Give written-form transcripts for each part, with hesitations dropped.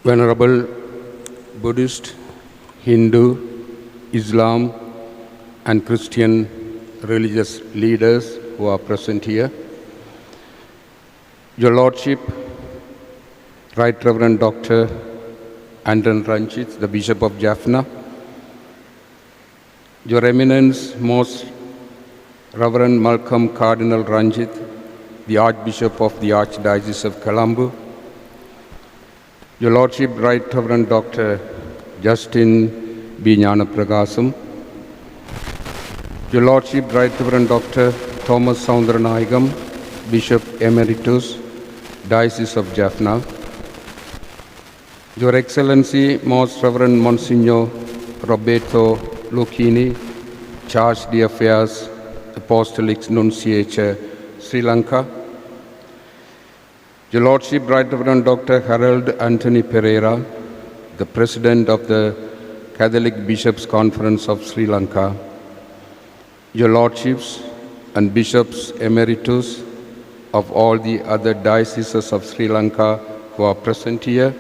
Venerable Buddhist, Hindu, Islam and Christian religious leaders who are present here, Your Lordship, Right Reverend Dr. Anton Ranjit, the Bishop of Jaffna, Your Eminence, Most Reverend Malcolm Cardinal Ranjit, the Archbishop of the Archdiocese of Colombo, Your Lordship, Right Reverend Dr. Justin B. Gnanapragasam, Your Lordship, Right Reverend Dr. Thomas Soundaranayagam, Bishop Emeritus, Diocese of Jaffna, Your Excellency, Most Reverend Monsignor Roberto Lucchini, Charge d'Affaires, Apostolic Nunciature, Sri Lanka, Your Lordship, Right Reverend Dr. Harold Anthony Pereira, the President of the Catholic Bishops' Conference of Sri Lanka, Your Lordships and Bishops Emeritus of all the other dioceses of Sri Lanka who are present here,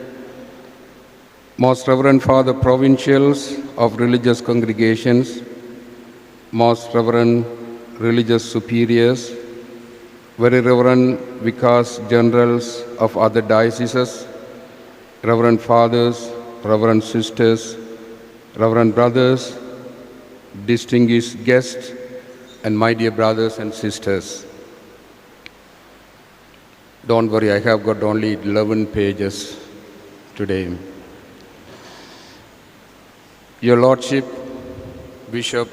Most Reverend Father Provincials of religious congregations, Most Reverend Religious Superiors, Very Reverend Vicars Generals of other dioceses, Reverend Fathers, Reverend Sisters, Reverend Brothers, distinguished guests, and my dear brothers and sisters. Don't worry, I have got only 11 pages today. Your Lordship, Bishop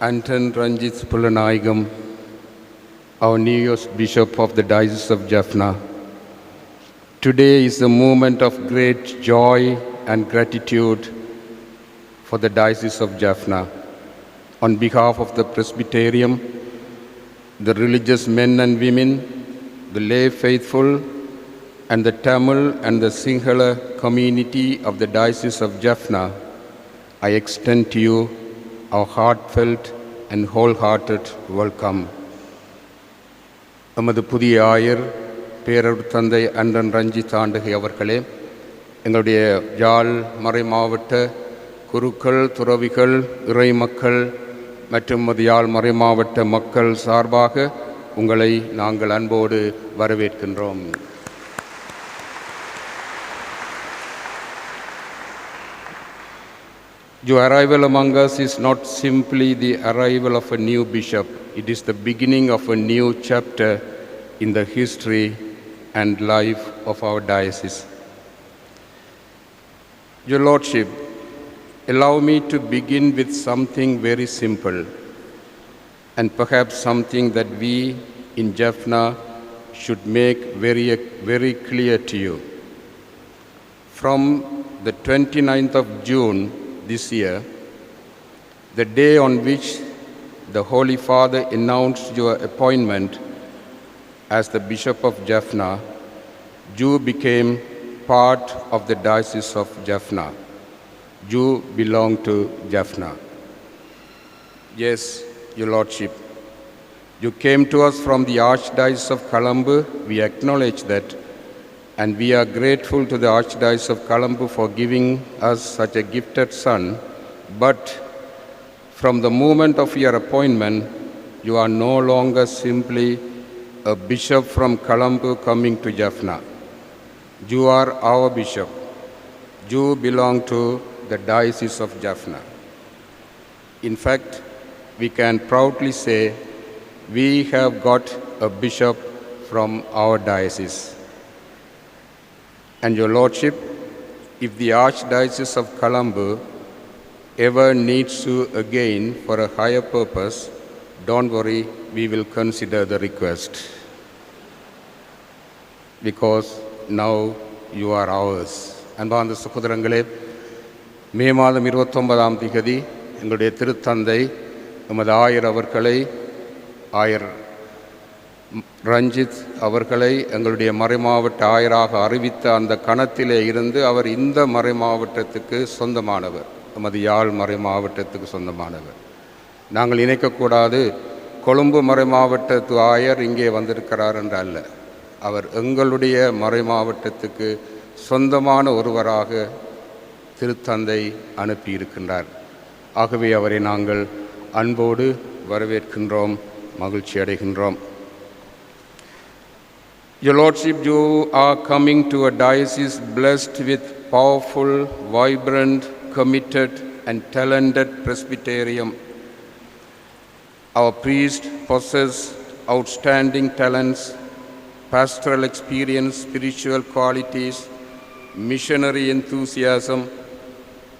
Anton Ranjit Pulanayagam, our newest Bishop of the Diocese of Jaffna, today is a moment of great joy and gratitude for the Diocese of Jaffna. On behalf of the Presbyterium, the religious men and women, the lay faithful, and the Tamil and the Sinhala community of the Diocese of Jaffna, I extend to you our heartfelt and wholehearted welcome. நமது புதிய ஆயர் பேரருட் தந்தை அண்டன் ரஞ்சித் ஆண்டகை அவர்களே, எங்களுடைய யாழ் மறை மாவட்ட குருக்கள், துறவிகள், இறை மக்கள் மற்றும் யாழ் மறை மாவட்ட மக்கள் சார்பாக உங்களை நாங்கள் அன்போடு வரவேற்கின்றோம். Your arrival among us is not simply the arrival of a new bishop, it is the beginning of a new chapter in the history and life of our diocese. Your Lordship, allow me to begin with something very simple and perhaps something that we in Jaffna should make very clear to you. From the 29th of June this year, the day on which the Holy Father announced your appointment as the Bishop of Jaffna, you became part of the Diocese of Jaffna. You belong to Jaffna. Yes, Your Lordship, you came to us from the Archdiocese of Colombo. We acknowledge that, and we are grateful to the Archdiocese of Colombo for giving us such a gifted son. But from the moment of your appointment, you are no longer simply a bishop from Colombo coming to Jaffna. You are our bishop. You belong to the Diocese of Jaffna. In fact, we can proudly say we have got a bishop from our diocese. And Your Lordship, if the Archdiocese of Colombo ever needs you again for a higher purpose, don't worry, we will consider the request. Because now you are ours. அன்பார்ந்த சகோதரங்களே, மே மாதம் 29ஆம் தேதி எங்களுடைய திருத்தந்தை நமது ஆயர் அவர்களை, ஆயர் ரஞ்சித் அவர்களை எங்களுடைய மறைமாவட்ட ஆயராக அறிவித்த அந்த கணத்திலே இருந்து அவர் இந்த மறைமாவட்டத்துக்கு சொந்தமானவர், நமது யாழ் மறைமாவட்டத்துக்கு சொந்தமானவர். நாங்கள் இணைக்கக்கூடாது கொழும்பு மறைமாவட்டத்து ஆயர் இங்கே வந்திருக்கிறார் என்று அல்ல. அவர் எங்களுடைய மறைமாவட்டத்துக்கு சொந்தமான ஒருவராக திருத்தந்தை அனுப்பியிருக்கின்றார். ஆகவே அவரை நாங்கள் அன்போடு வரவேற்கின்றோம், மகிழ்ச்சி அடைகின்றோம். Your Lordship, you are coming to a diocese blessed with powerful, vibrant, committed and talented presbyterium. Our priests possess outstanding talents, pastoral experience, spiritual qualities, missionary enthusiasm,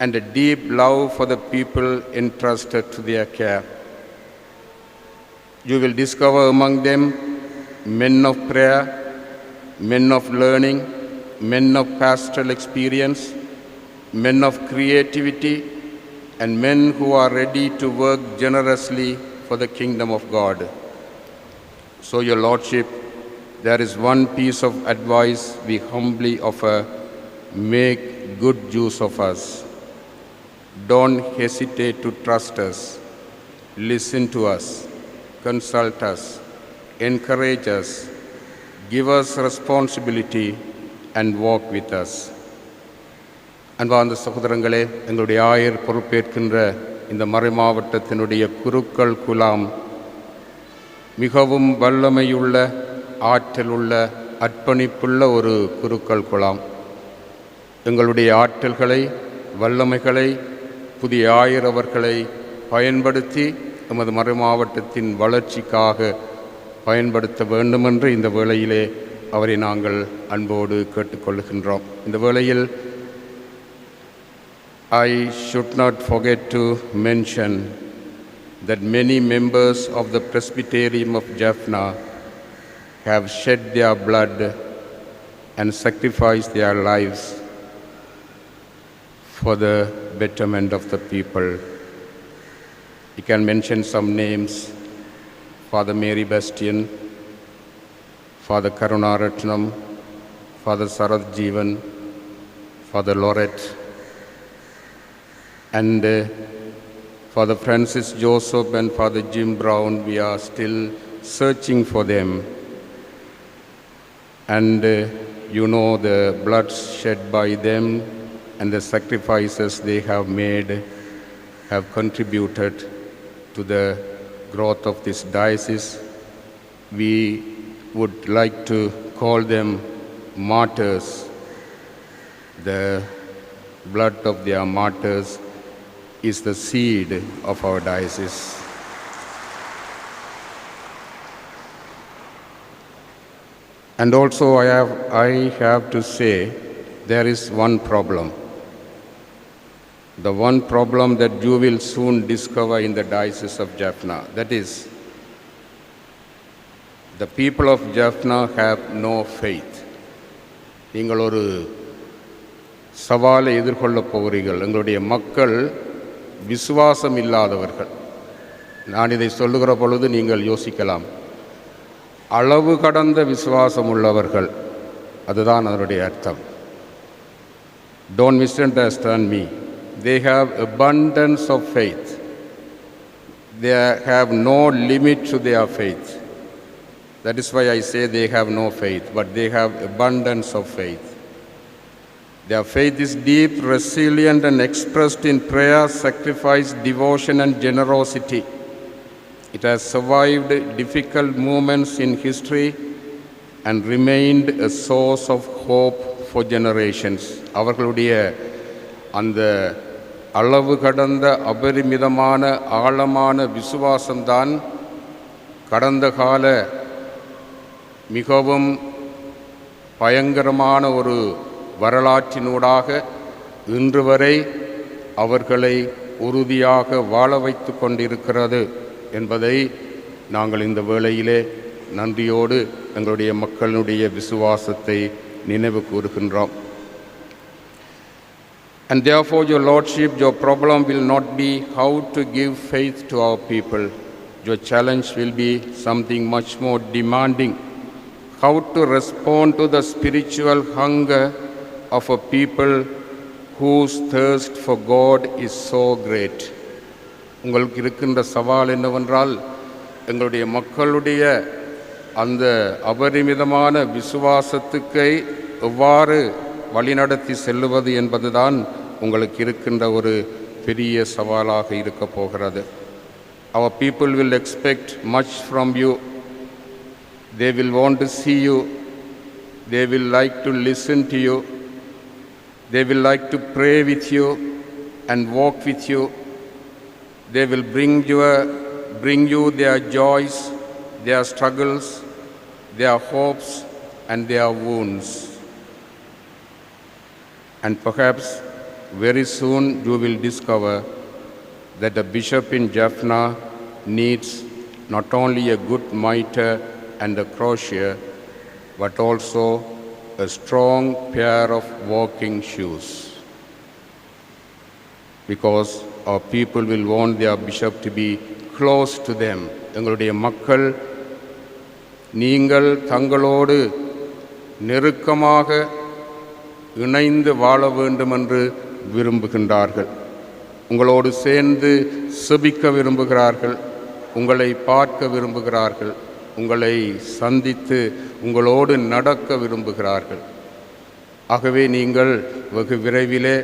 and a deep love for the people entrusted to their care. You will discover among them men of prayer, men of learning, men of pastoral experience, men of creativity, and men who are ready to work generously for the kingdom of God. So, Your Lordship, there is one piece of advice we humbly offer: make good use of us. Don't hesitate to trust us, listen to us, consult us, encourage us, give us responsibility and walk with us. அன்பார்ந்த சகோதரங்களே, எங்களுடைய ஆயர் பொறுப்பேற்கின்ற இந்த மறை மாவட்டத்தினுடைய குருக்கள் குலாம் மிகவும் வல்லமையுள்ள, ஆற்றலுள்ள, அர்ப்பணிப்புள்ள ஒரு குருக்கள் குலாம். எங்களுடைய ஆற்றல்களை, வல்லமைகளை புதிய ஆயர் அவர்களை பயன்படுத்தி எமது மறை மாவட்டத்தின் வளர்ச்சிக்காக பயன்படுத்த வேண்டுமென்று இந்த வேளையிலே அவரை நாங்கள் அன்போடு கேட்டுக்கொள்கின்றோம். இந்த வேளையில் I should not forget to mention that many members of the Presbyterium of Jaffna have shed their blood and sacrificed their lives for the betterment of the people. You can mention some names: Father Mary Bastian, Father Karunaratnam, Father Sarath Jeevan, Father Lorette, and Father Francis Joseph and Father Jim Brown. We are still searching for them. And you know, the blood shed by them and the sacrifices they have made have contributed to the growth of this diocese. We would like to call them martyrs. The blood of their martyrs is the seed of our diocese. And also I have to say, there is one problem. The one problem that you will soon discover in the Diocese of Jaffna, that is, the people of Jaffna have no faith. நீங்கள் ஒரு சவாலை எதிர்கொள்ளப் போகிறீர்கள். எங்களுடைய மக்கள் விசுவாசம் இல்லாதவர்கள். நான் இதை சொல்லுகிற பொழுது நீங்கள் யோசிக்கலாம், அளவு கடந்த விசுவாசம் உள்ளவர்கள், அதுதான் அதனுடைய அர்த்தம். Don't misunderstand me. They have abundance of faith. They have no limit to their faith. That is why I say they have no faith, but they have abundance of faith. Their faith is deep, resilient, and expressed in prayer, sacrifice, devotion, and generosity. It has survived difficult moments in history and remained a source of hope for generations. அவர்களுடைய அந்த அளவு கடந்த அபரிமிதமான ஆழமான விசுவாசம்தான் கடந்த கால மிகவும் பயங்கரமான ஒரு வரலாற்றினூடாக இன்று வரை அவர்களை உறுதியாக வாழ வைத்து கொண்டிருக்கிறது என்பதை நாங்கள் இந்த வேளையிலே நன்றியோடு எங்களுடைய மக்களுடைய விசுவாசத்தை நினைவு கூறுகின்றோம். And therefore, Your Lordship, your problem will not be how to give faith to our people. Your challenge will be something much more demanding: how to respond to the spiritual hunger of a people whose thirst for God is so great. உங்களுக்கு இருக்கின்ற சவால் என்னவென்றால், எங்களுடைய மக்களுடைய அந்த அபரிமிதமான விசுவாசத்துக்கை எவ்வாறு வழிநடத்தி செல்லுவது என்பதுதான் உங்களுக்கு இருக்கின்ற ஒரு பெரிய சவாலாக இருக்க போகிறது. Our people will expect much from you. They will want to see you. They will like to listen to you. They will like to pray with you and walk with you. They will bring you their joys, their struggles, their hopes, and their wounds. And perhaps very soon you will discover that a bishop in Jaffna needs not only a good mitre and a crosier, but also a strong pair of walking shoes. Because our people will want their bishop to be close to them. எங்களுடைய மக்கள் நீங்கள் தங்களோடு நெருக்கமாக இணைந்து வாழ வேண்டும் என்று விரும்புகின்றார்கள். உங்களோடு சேர்ந்து செபிக்க விரும்புகிறார்கள், உங்களை பார்க்க விரும்புகிறார்கள், உங்களை சந்தித்து உங்களோடு நடக்க விரும்புகிறார்கள். ஆகவே நீங்கள் வெகு விரைவிலே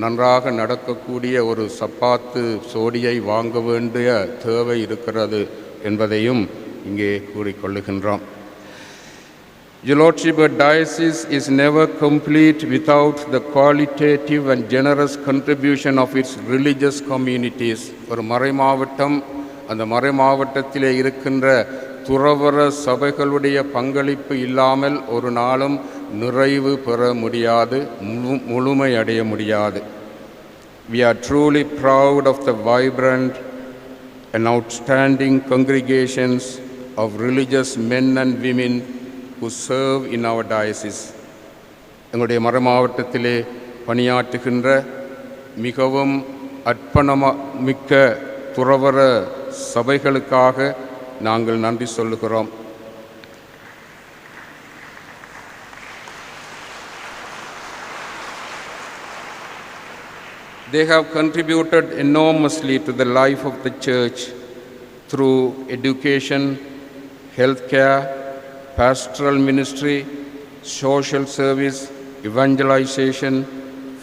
நன்றாக நடக்கக்கூடிய ஒரு சப்பாத்து சோடியை வாங்க வேண்டிய தேவை இருக்கிறது என்பதையும் இங்கே கூறிக்கொள்ளுகின்றோம். Your Lordship, a diocese is never complete without the qualitative and generous contribution of its religious communities. ஒரு மறை மாவட்டம், அந்த மறை மாவட்டத்திலே இருக்கின்ற துறவற சபைகளுடைய பங்களிப்பு இல்லாமல் ஒரு நாளும் நிறைவு பெற முடியாது, முழுமை அடைய முடியாது. We are truly proud of the vibrant and outstanding congregations of religious men and women who serve in our diocese. எங்களுடைய மறை மாவட்டத்திலே பணியாற்றுகின்ற மிகவும் அர்ப்பணமிக்க துறவற சபைகளுக்காக நாங்கள் நன்றி சொல்லுகிறோம். They have contributed enormously to the life of the Church through education, healthcare, pastoral ministry, social service, evangelization,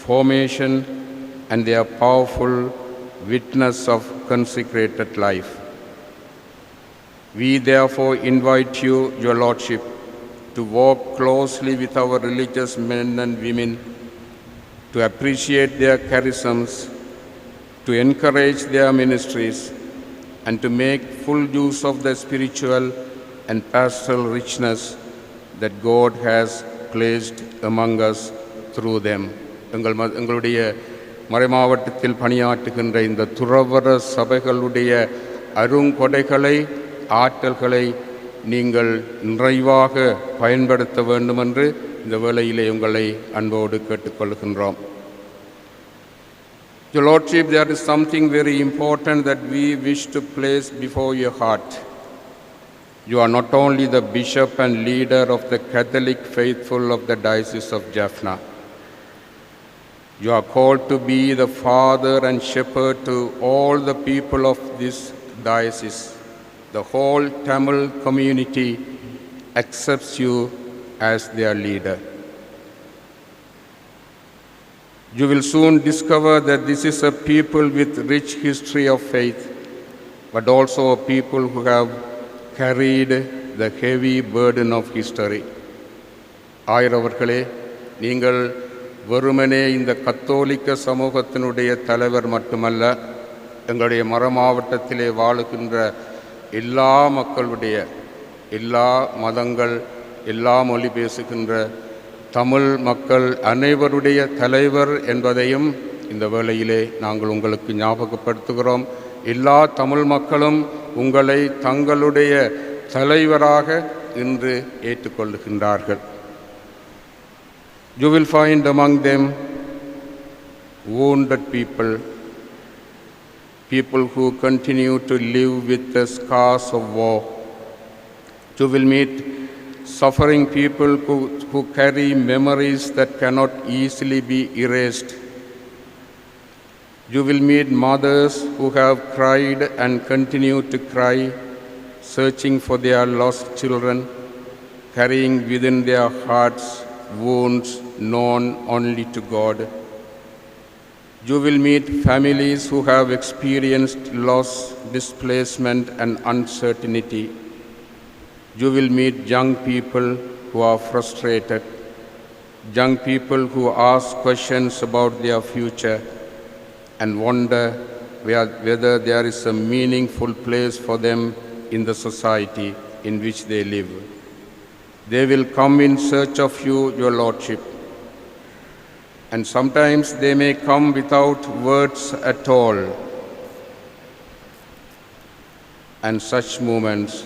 formation, and their powerful witness of consecrated life. We therefore invite you, Your Lordship, to walk closely with our religious men and women, to appreciate their charisms, to encourage their ministries, and to make full use of the spiritual and pastoral richness that God has placed among us through them. எங்களுடைய மறைமாவட்டத்தில் பணியாற்றுகின்ற இந்த துறவற சபைகளுடைய அருங்கொடைகளை, ஆற்றல்களை நீங்கள் நிறைவாக பயன்படுத்த வேண்டுமென்று இந்த வேளையிலே உங்களை அன்போடு கேட்டுக்கொள்கின்றோம். Your Lordship, there is something very important that we wish to place before your heart. You are not only the bishop and leader of the Catholic faithful of the Diocese of Jaffna. You are called to be the father and shepherd to all the people of this diocese. The whole Tamil community accepts you as their leader. You will soon discover that this is a people with rich history of faith, but also a people who have carried the heavy burden of history. ஆயிரவர்களே, நீங்கள் வெறுமனே இந்த கத்தோலிக்க சமூகத்தினுடைய தலைவர் மட்டுமல்ல, எங்களுடைய மறைமாவட்டத்திலே வாழுகின்ற எல்லா மக்களுடைய, எல்லா மதங்கள், எல்லா மொழி பேசுகின்ற தமிழ் மக்கள் அனைவருடைய தலைவர் என்பதையும் இந்த வேளையிலே நாங்கள் உங்களுக்கு ஞாபகப்படுத்துகிறோம். எல்லா தமிழ் மக்களும் உங்களை தங்களுடைய தலைவராக இன்று ஏற்றுக்கொள்ளுகின்றார்கள். You will find among them wounded people, people who continue to live with the scars of war. You will meet suffering people who carry memories that cannot easily be erased. You will meet mothers who have cried and continue to cry, searching for their lost children, carrying within their hearts wounds known only to God. You will meet families who have experienced loss, displacement, and uncertainty. You will meet young people who are frustrated, young people who ask questions about their future and wonder whether there is a meaningful place for them in the society in which they live. They will come in search of you, your Lordship, and sometimes they may come without words at all. And such moments,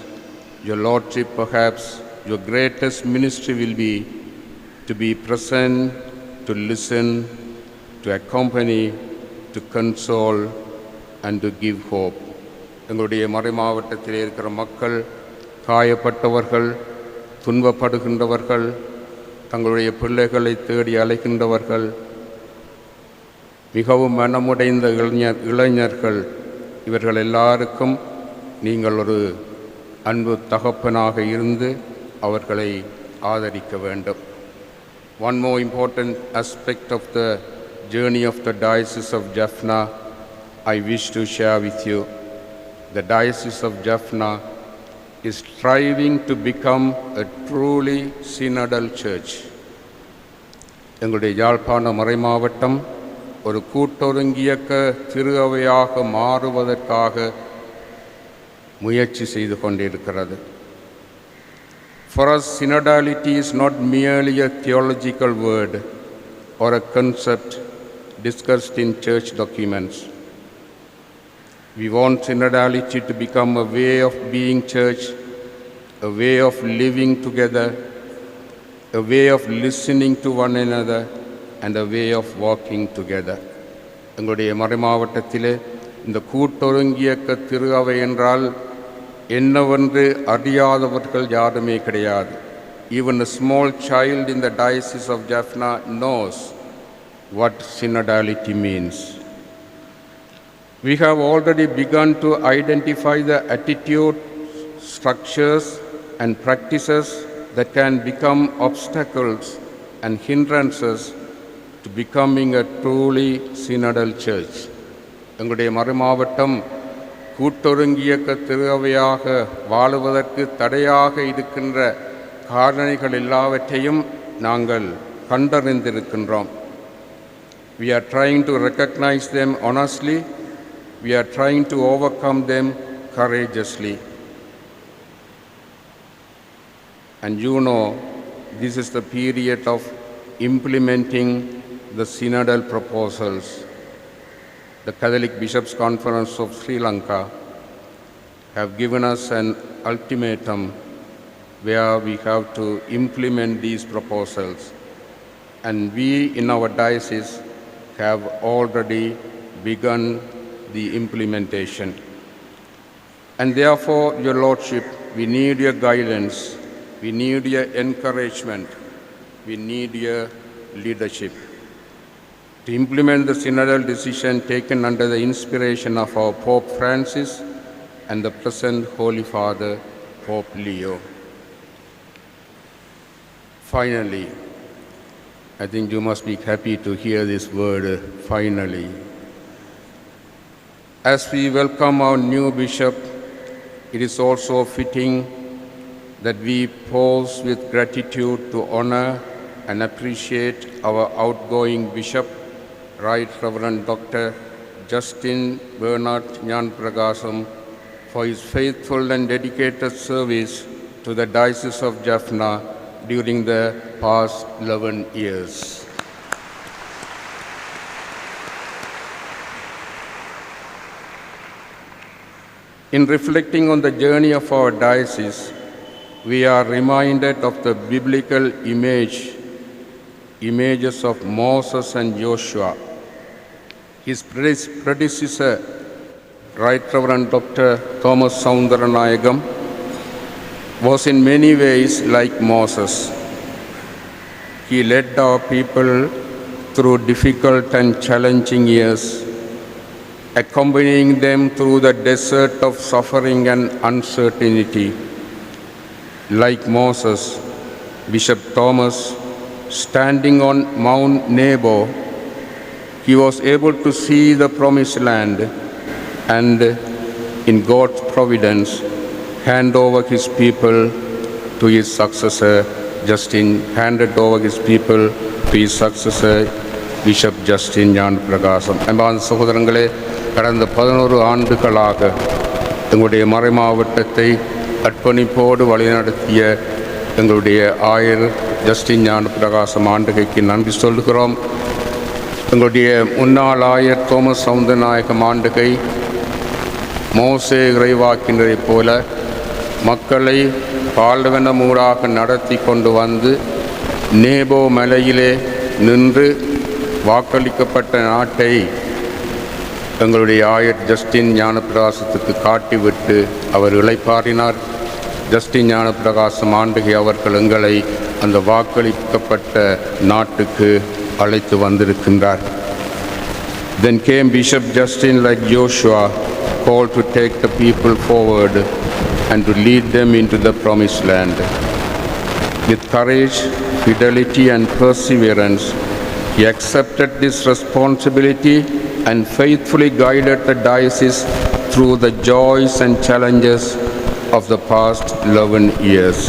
your Lordship, perhaps your greatest ministry will be to be present, to listen, to accompany, to console, and to give hope. எங்களுடைய மறை மாவட்டத்தில் இருக்கிற மக்கள், காயப்பட்டவர்கள், துன்பப்படுகின்றவர்கள், தங்களுடைய பிள்ளைகளை தேடி அலைகின்றவர்கள், மிகவும் மனமுடைந்த இளைஞர்கள், இவர்கள் எல்லாருக்கும் நீங்கள் ஒரு அன்பு தகப்பனாக இருந்து அவர்களை ஆதரிக்க வேண்டும். One more important aspect of the journey of the Diocese of Jaffna I wish to share with you. The Diocese of Jaffna is striving to become a truly synodal church. எங்களுடைய யாழ்ப்பாண மறை மாவட்டம் ஒரு கூட்டொருங்கியக்க திரு அவையாக மாறுவதற்காக முயற்சி செய்து கொண்டிருக்கிறது. For us, synodality is not merely a theological word or a concept discussed in church documents. We want synodality to become a way of being church, a way of living together, a way of listening to one another, and a way of walking together. எங்களுடைய மறை மாவட்டத்திலே இந்த கூட்டொருங்கியக்க திரு அவை என்றால் என்னவென்று அறியாதவர்கள் யாருமே கிடையாது. Even a small child in the Diocese of Jaffna knows what synodality means. We have already begun to identify the attitudes, structures, and practices that can become obstacles and hindrances to becoming a truly synodal church. எங்களுடைய மறை மாவட்டம் கூட்டொருங்கியக்க திரு அவையாக வாழுவதற்கு தடையாக இருக்கின்ற காரணிகள் எல்லாவற்றையும் நாங்கள் கண்டறிந்திருக்கின்றோம். We are trying to recognize them honestly. We are trying to overcome them courageously. And you know, this is the period of implementing the synodal proposals. The Catholic Bishops' Conference of Sri Lanka have given us an ultimatum where we have to implement these proposals. And we in our diocese have already begun the implementation. And therefore, your Lordship, we need your guidance, we need your encouragement, we need your leadership to implement the synodal decision taken under the inspiration of our Pope Francis and the present Holy Father, Pope Leo. Finally, I think you must be happy to hear this word, finally. As we welcome our new bishop, it is also fitting that we pause with gratitude to honor and appreciate our outgoing bishop, Right Reverend Dr. Justin Bernard Nyan Pragasam, for his faithful and dedicated service to the Diocese of Jaffna during the past 11 years. In reflecting on the journey of our diocese, we are reminded of the biblical images of Moses and Joshua. His predecessor, Right Reverend Dr. Thomas Soundaranayagam, was in many ways like Moses. He led our people through difficult and challenging years, accompanying them through the desert of suffering and uncertainty. Like Moses, Bishop Thomas standing on Mount Nebo, he was able to see the promised land and, in God's providence, hand over his people to his successor. Justin handed over his people to his successor, Bishop Justin Gnanaprakasam. அன்பான சகோதரங்களே, கடந்த 11 ஆண்டுகளாக எங்களுடைய மறை மாவட்டத்தை அர்ப்பணிப்போடு வழிநடத்திய எங்களுடைய ஆயர் Justin Gnanaprakasam ஆண்டுகைக்கு நன்றி சொல்கிறோம். எங்களுடைய முன்னாள் ஆயர் தோமஸ் சவுந்தரநாயகம் ஆண்டுகை மோசே இறைவாக்கினரைப் போல மக்களை பாலைவனமூடாக நடத்தி கொண்டு வந்து நேபோ மலையிலே நின்று வாக்களிக்கப்பட்ட நாட்டை எங்களுடைய ஆயர் ஜஸ்டின் ஞானப்பிரகாசத்துக்கு காட்டிவிட்டு அவர் இளைப்பாறினார். ஜஸ்டின் ஞானப்பிரகாசம் ஆண்டுகை அவர்கள் எங்களை அந்த வாக்களிக்கப்பட்ட நாட்டுக்கு அழைத்து வந்திருக்கின்றார். Then came Bishop Justin like Joshua, called to take the people forward and to lead them into the promised land. With courage, fidelity and perseverance, he accepted this responsibility and faithfully guided the diocese through the joys and challenges of the past 11 years.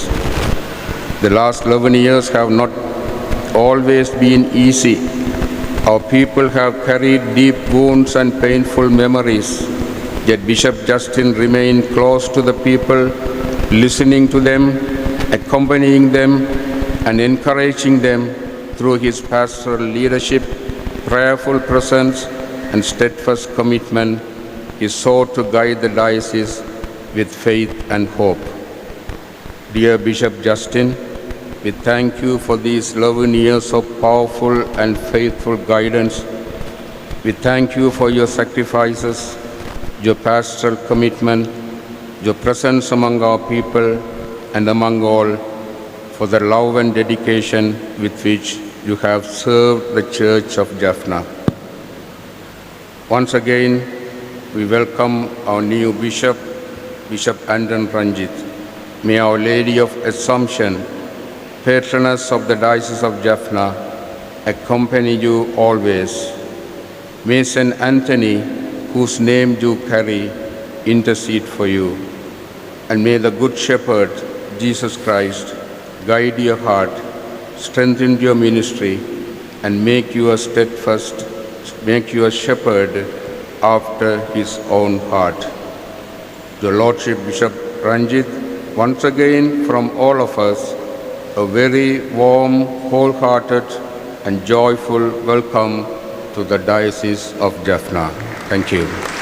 The last 11 years have not always been easy. Our people have carried deep wounds and painful memories. Yet Bishop Justin remained close to the people, listening to them, accompanying them, and encouraging them through his pastoral leadership, prayerful presence, and steadfast commitment. He sought to guide the diocese with faith and hope. Dear Bishop Justin, we thank you for these 11 years of powerful and faithful guidance. We thank you for your sacrifices, your pastoral commitment, your presence among our people and among all, for the love and dedication with which you have served the Church of Jaffna. Once again, we welcome our new bishop, Bishop ANTON Ranjit. May Our Lady of Assumption, patroness of the Diocese of Jaffna, accompany you always. May Saint Anthony, whose name you carry, intercede for you. And may the Good Shepherd, Jesus Christ, guide your heart, strengthen your ministry, and make you a shepherd after his own heart. Your Lordship Bishop Ranjit, once again from all of us, a very warm, wholehearted and joyful welcome to the Diocese of Jaffna. Thank you.